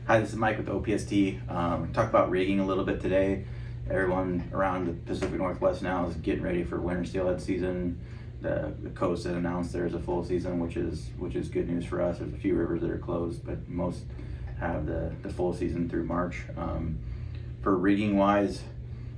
Hi, this is Mike with OPST. Talk about rigging a little bit today. Everyone around the Pacific Northwest now is getting ready for winter steelhead season. The coast has announced there's a full season, which is good news for us. There's a few rivers that are closed, but most have the full season through March. For rigging wise,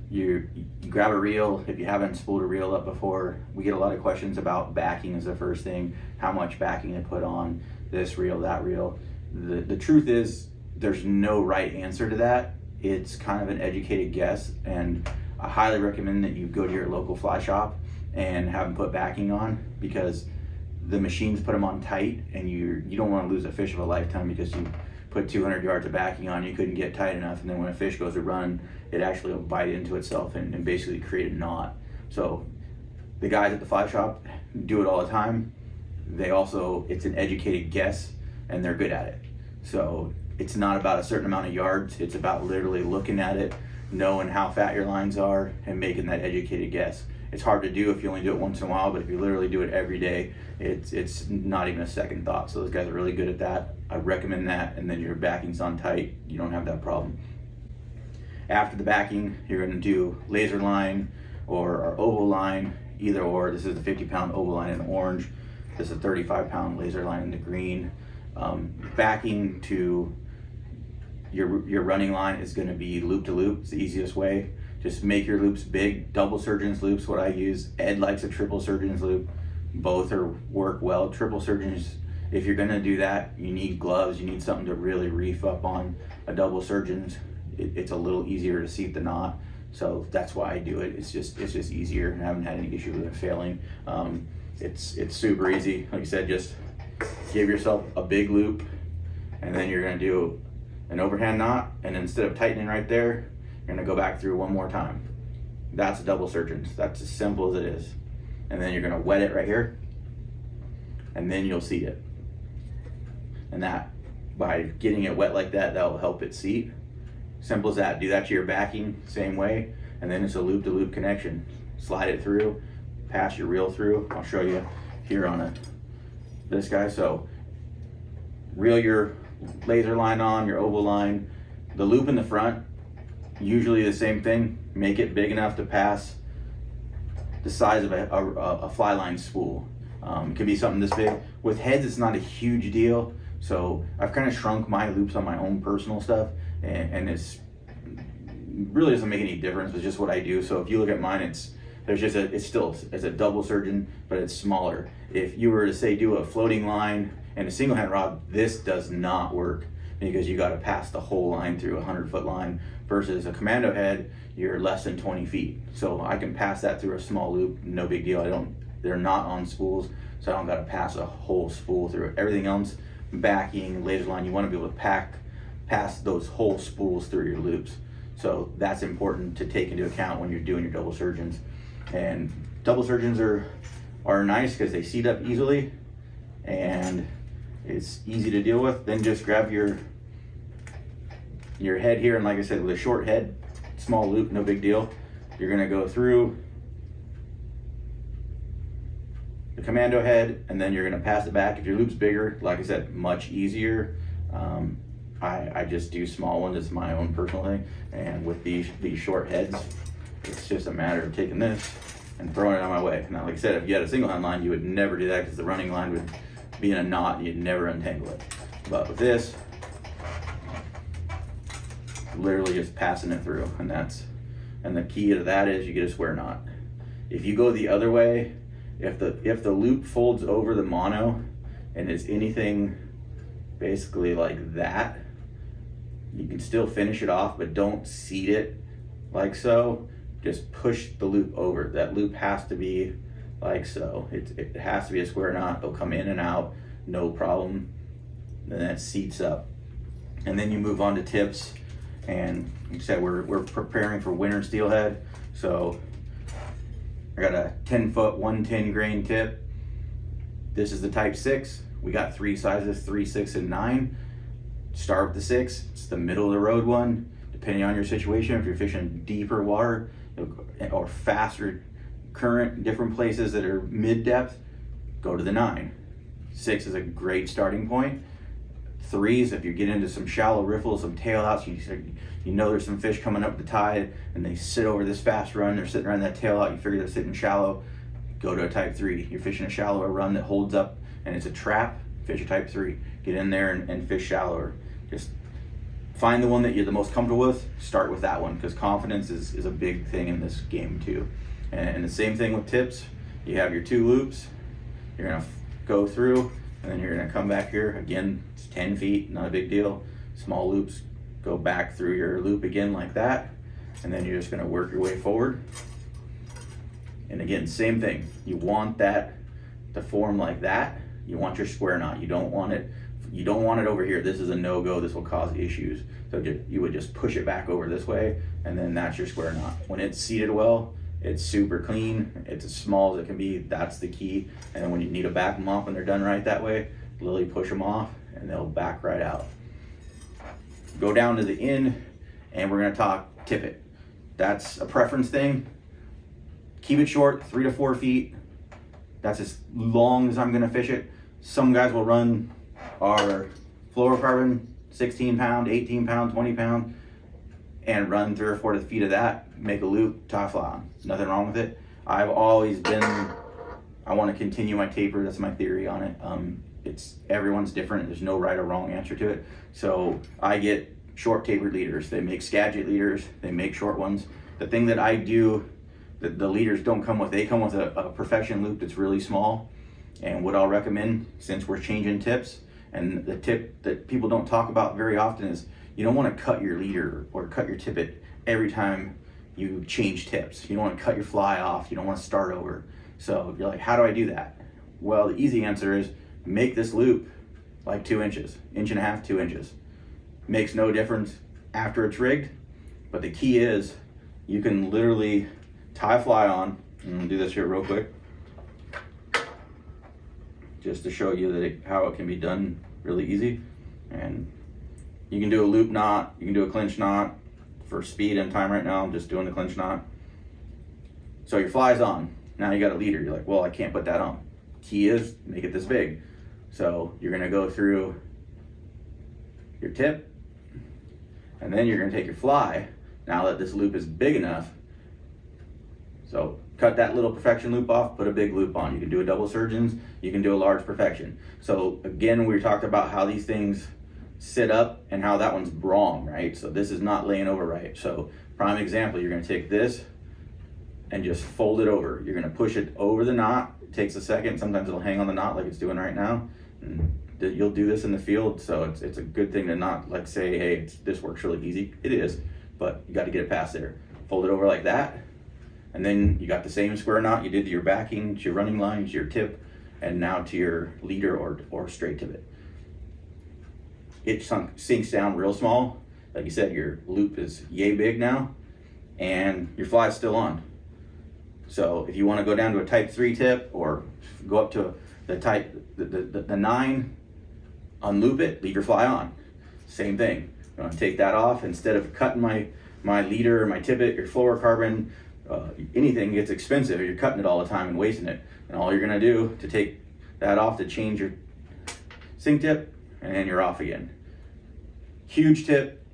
you grab a reel. If you haven't spooled a reel up before, we get a lot of questions about backing is the first thing, how much backing to put on this reel, that reel. The truth is there's no right answer to that. It's kind of an educated guess, and I highly recommend that you go to your local fly shop and have them put backing on, because the machines put them on tight, and you don't want to lose a fish of a lifetime because you put 200 yards of backing on, you couldn't get tight enough, and then when a fish goes to run, it actually will bite into itself and basically create a knot. So the guys at the fly shop do it all the time. It's an educated guess, and they're good at it. So it's not about a certain amount of yards, it's about literally looking at it, knowing how fat your lines are, and making that educated guess. It's hard to do if you only do it once in a while, but if you literally do it every day, it's not even a second thought. So those guys are really good at that. I recommend that, and then your backing's on tight, you don't have that problem. After the backing, you're gonna do laser line or our oval line, either or. This is the 50-pound oval line in orange. This is a 35-pound laser line in the green. Backing to your running line is going to be loop to loop. It's the easiest way. Just make your loops big. Double surgeon's loops, what I use. Ed likes a triple surgeon's loop. Both work well. Triple surgeons, if you're going to do that, you need gloves. You need something to really reef up on. A double surgeon's, it's a little easier to seat the knot. So that's why I do it. It's just easier. I haven't had any issue with it failing. It's super easy. Like I said, just give yourself a big loop, and then you're going to do an overhand knot, and instead of tightening right there, you're going to go back through one more time. That's a double surgeon's. That's as simple as it is. And then you're going to wet it right here, and then you'll seat it. And that, by getting it wet like that, will help it seat. Simple as that. Do that to your backing, same way, and then it's a loop to loop connection. Slide it through, pass your reel through. I'll show you here on this guy. So reel your laser line on, your oval line. The loop in the front, usually the same thing. Make it big enough to pass the size of a fly line spool. It could be something this big. With heads, it's not a huge deal. So I've kind of shrunk my loops on my own personal stuff, and it's really doesn't make any difference. It's just what I do. So if you look at mine, it's a double surgeon, but it's smaller. If you were to say do a floating line and a single hand rod, this does not work, because you got to pass the whole line through a 100-foot line, versus a commando head, you're less than 20 feet. So I can pass that through a small loop, no big deal. They're not on spools, so I don't got to pass a whole spool through it. Everything else, backing, laser line, you want to be able to pass those whole spools through your loops. So that's important to take into account when you're doing your double surgeons. And double surgeons are nice because they seat up easily and it's easy to deal with. Then just grab your head here, and like I said, with a short head, small loop, no big deal. You're gonna go through the commando head, and then you're gonna pass it back. If your loop's bigger, like I said, much easier. I just do small ones. It's my own personal thing. And with these short heads, it's just a matter of taking this and throwing it on my way. Now, like I said, if you had a single hand line, you would never do that, because the running line would be in a knot and you'd never untangle it. But with this, literally just passing it through, and the key to that is you get a square knot. If you go the other way, if the loop folds over the mono and it's anything basically like that, you can still finish it off, but don't seat it like so. Just push the loop over. That loop has to be like so. It has to be a square knot. It'll come in and out, no problem. Then that seats up. And then you move on to tips. And like I said, we're preparing for winter steelhead. So I got a 10-foot 110 grain tip. This is the type 6. We got 3 sizes, 3, 6, and 9. Start with the 6. It's the middle of the road one. Depending on your situation, if you're fishing deeper water or faster current, different places that are mid-depth, go to the 9. 6 is a great starting point. threes. If you get into some shallow riffles, some tail outs, you know there's some fish coming up the tide and they sit over this fast run, they're sitting around that tail out, you figure they're sitting shallow, go to a type 3. You're fishing a shallower run that holds up and it's a trap, fish a type 3. Get in there and fish shallower. Just find the one that you're the most comfortable with, start with that one, because confidence is a big thing in this game too. And the same thing with tips. You have your 2 loops, you're gonna go through, and then you're gonna come back here. Again, it's 10 feet, not a big deal. Small loops, go back through your loop again like that, and then you're just gonna work your way forward. And again, same thing. You want that to form like that. You want your square knot. You don't want it over here. This is a no-go. This will cause issues. So you would just push it back over this way, and then that's your square knot. When it's seated well, it's super clean. It's as small as it can be. That's the key. And then when you need to back them off when they're done right that way, literally push them off, and they'll back right out. Go down to the end, and we're gonna talk tippet. That's a preference thing. Keep it short, 3 to 4 feet. That's as long as I'm gonna fish it. Some guys will run our fluorocarbon, 16 pound, 18 pound, 20 pound, and run 3 or 4 feet of that, make a loop, tie fly on. Nothing wrong with it. I've always been, I wanna continue my taper, that's my theory on it. Everyone's different, there's no right or wrong answer to it. So I get short tapered leaders. They make Skagit leaders, they make short ones. The thing that I do, that the leaders don't come with, they come with a perfection loop that's really small. And what I'll recommend, since we're changing tips, and the tip that people don't talk about very often is you don't want to cut your leader or cut your tippet every time you change tips. You don't want to cut your fly off. You don't want to start over. So you're like, how do I do that? Well, the easy answer is make this loop like 2 inches, 1.5 to 2 inches. Makes no difference after it's rigged, but the key is you can literally tie a fly on. I'm gonna do this here real quick, just to show you that how it can be done really easy. And you can do a loop knot, you can do a clinch knot. For speed and time right now, I'm just doing the clinch knot. So your fly's on, now you got a leader. You're like, well, I can't put that on. Key is make it this big. So you're gonna go through your tip, and then you're gonna take your fly, now that this loop is big enough. So cut that little perfection loop off, put a big loop on. You can do a double surgeons, you can do a large perfection. So again, we talked about how these things sit up and how that one's wrong, right? So this is not laying over right. So prime example, you're gonna take this and just fold it over. You're gonna push it over the knot. It takes a second. Sometimes it'll hang on the knot like it's doing right now. And you'll do this in the field, so it's a good thing to not like say, hey, this works really easy. It is, but you got to get it past there. Fold it over like that, and then you got the same square knot you did to your backing, to your running line, to your tip, and now to your leader or straight tippet. It sinks down real small. Like you said, your loop is yay big now, and your fly is still on. So if you want to go down to a type 3 tip or go up to the 9, unloop it, leave your fly on. Same thing. You want to take that off. Instead of cutting my leader or my tippet, your fluorocarbon, anything gets expensive. You're cutting it all the time and wasting it. And all you're gonna do to take that off to change your sink tip, and then you're off again. Huge tip,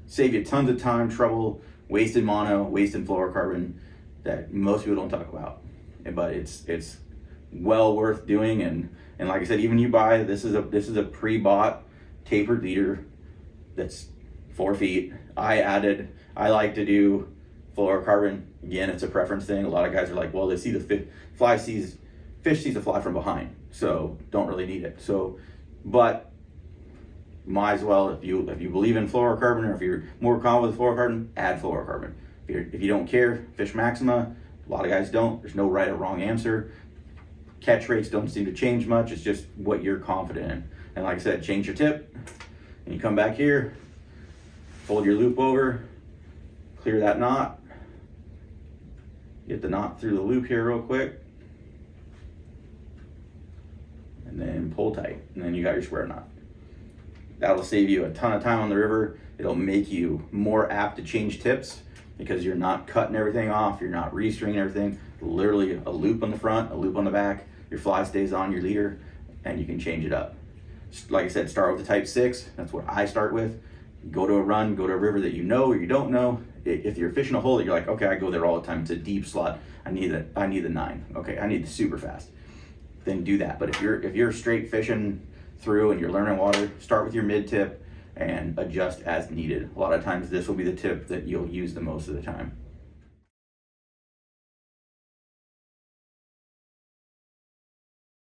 save you tons of time, trouble, wasted mono, wasted fluorocarbon that most people don't talk about. But it's well worth doing. And like I said, even you buy, this is a pre-bought tapered leader that's 4 feet. I like to do fluorocarbon. Again, it's a preference thing. A lot of guys are like, well, they see the fish sees the fly from behind, so don't really need it. So, but might as well, if you believe in fluorocarbon, or if you're more confident with fluorocarbon, add fluorocarbon. If you don't care, fish maxima. A lot of guys don't. There's no right or wrong answer. Catch rates don't seem to change much. It's just what you're confident in. And like I said, change your tip, and you come back here, fold your loop over, clear that knot, get the knot through the loop here real quick, and then pull tight, and then you got your square knot. That'll save you a ton of time on the river. It'll make you more apt to change tips because you're not cutting everything off, you're not restringing everything. Literally a loop on the front, a loop on the back, your fly stays on your leader, and you can change it up. like I said, start with the type 6. That's what I start with. Go to a run, go to a river that you know or you don't know. If you're fishing a hole that you're like, okay, I go there all the time, it's a deep slot, I need the 9. Okay, I need the super fast. Then do that. But if you're straight fishing through and you're learning water, start with your mid tip and adjust as needed. A lot of times this will be the tip that you'll use the most of the time.